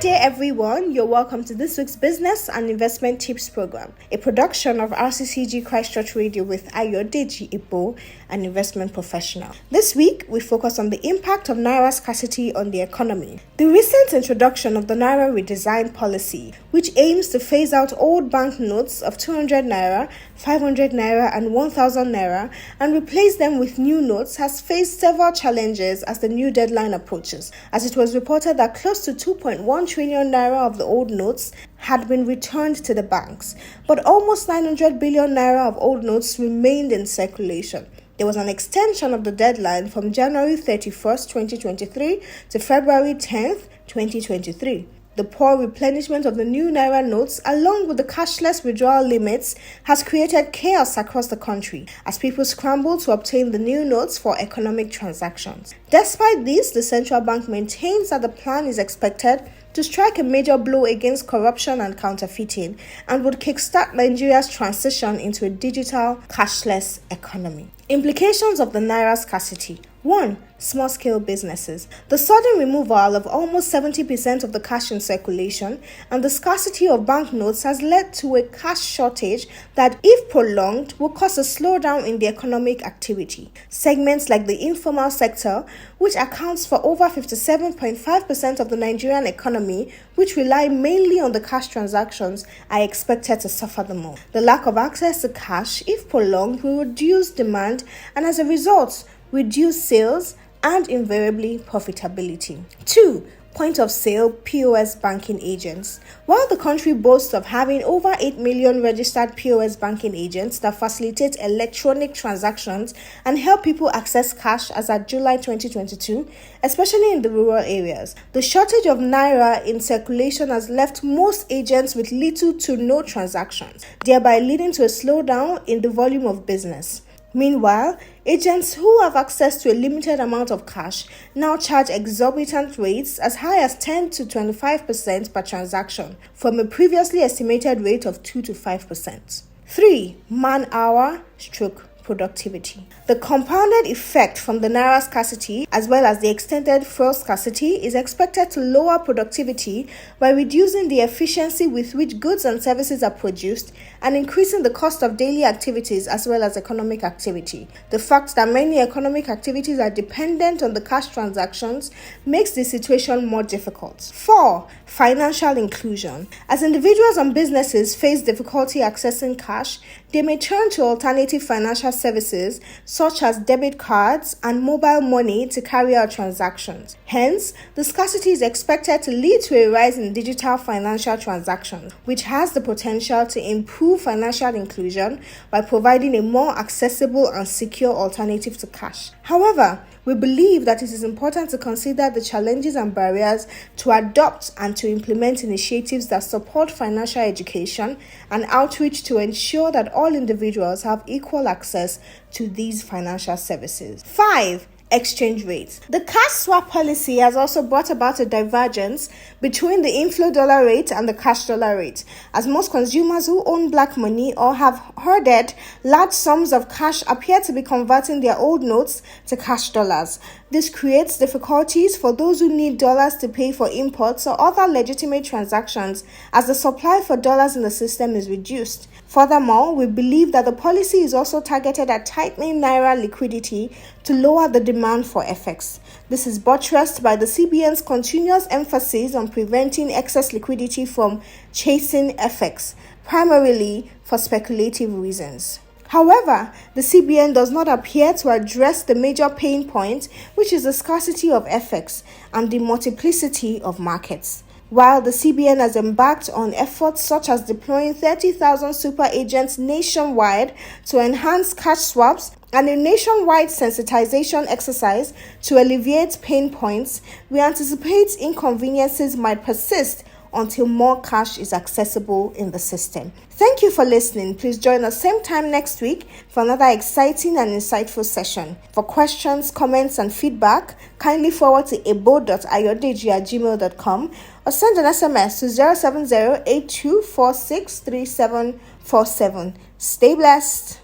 Good day, everyone. You're welcome to this week's Business and Investment Tips Program, a production of RCCG Christ Church Radio with Ayodeji Ebo, an investment professional. This week, we focus on the impact of Naira scarcity on the economy. The recent introduction of the Naira redesign policy, which aims to phase out old bank notes of 200 Naira, 500 Naira, and 1,000 Naira and replace them with new notes, has faced several challenges as the new deadline approaches, as it was reported that close to 2.1 trillion Naira of the old notes had been returned to the banks, but almost 900 billion Naira of old notes remained in circulation. There was an extension of the deadline from January 31st, 2023 to February 10th, 2023. The poor replenishment of the new Naira notes, along with the cashless withdrawal limits, has created chaos across the country as people scramble to obtain the new notes for economic transactions. Despite this, the central bank maintains that the plan is expected to strike a major blow against corruption and counterfeiting and would kickstart Nigeria's transition into a digital, cashless economy. Implications of the Naira scarcity. 1. Small-scale businesses. The sudden removal of almost 70% of the cash in circulation and the scarcity of banknotes has led to a cash shortage that, if prolonged, will cause a slowdown in the economic activity. Segments like the informal sector, which accounts for over 57.5% of the Nigerian economy, which rely mainly on the cash transactions, are expected to suffer the most. The lack of access to cash, if prolonged, will reduce demand and, as a result, reduce sales and invariably profitability. 2. Point-of-sale POS banking agents. While the country boasts of having over 8 million registered POS banking agents that facilitate electronic transactions and help people access cash as at July 2022, especially in the rural areas, the shortage of Naira in circulation has left most agents with little to no transactions, thereby leading to a slowdown in the volume of business. Meanwhile, agents who have access to a limited amount of cash now charge exorbitant rates as high as 10 to 25% per transaction from a previously estimated rate of 2 to 5%. 3. Man-hour / productivity. The compounded effect from the Naira scarcity as well as the extended fuel scarcity is expected to lower productivity by reducing the efficiency with which goods and services are produced and increasing the cost of daily activities as well as economic activity. The fact that many economic activities are dependent on the cash transactions makes the situation more difficult. 4. Financial inclusion. As individuals and businesses face difficulty accessing cash, they may turn to alternative financial services such as debit cards and mobile money to carry out transactions. Hence, the scarcity is expected to lead to a rise in digital financial transactions, which has the potential to improve financial inclusion by providing a more accessible and secure alternative to cash. However, we believe that it is important to consider the challenges and barriers to adopt and to implement initiatives that support financial education and outreach to ensure that all individuals have equal access to these financial services. 5. Exchange rates. The cash swap policy has also brought about a divergence between the inflow dollar rate and the cash dollar rate, as most consumers who own black money or have hoarded large sums of cash appear to be converting their old notes to cash dollars. This creates difficulties for those who need dollars to pay for imports or other legitimate transactions, as the supply for dollars in the system is reduced. Furthermore, we believe that the policy is also targeted at tightening Naira liquidity to lower the demand for FX. This is buttressed by the CBN's continuous emphasis on preventing excess liquidity from chasing FX, primarily for speculative reasons. However, the CBN does not appear to address the major pain point, which is the scarcity of FX and the multiplicity of markets. While the CBN has embarked on efforts such as deploying 30,000 super agents nationwide to enhance cash swaps and a nationwide sensitization exercise to alleviate pain points, we anticipate inconveniences might persist until more cash is accessible in the system. Thank you for listening. Please join us same time next week for another exciting and insightful session. For questions, comments, and feedback, kindly forward to ebo.ayodeji@gmail.com or send an SMS to 070-8246-3747. Stay blessed.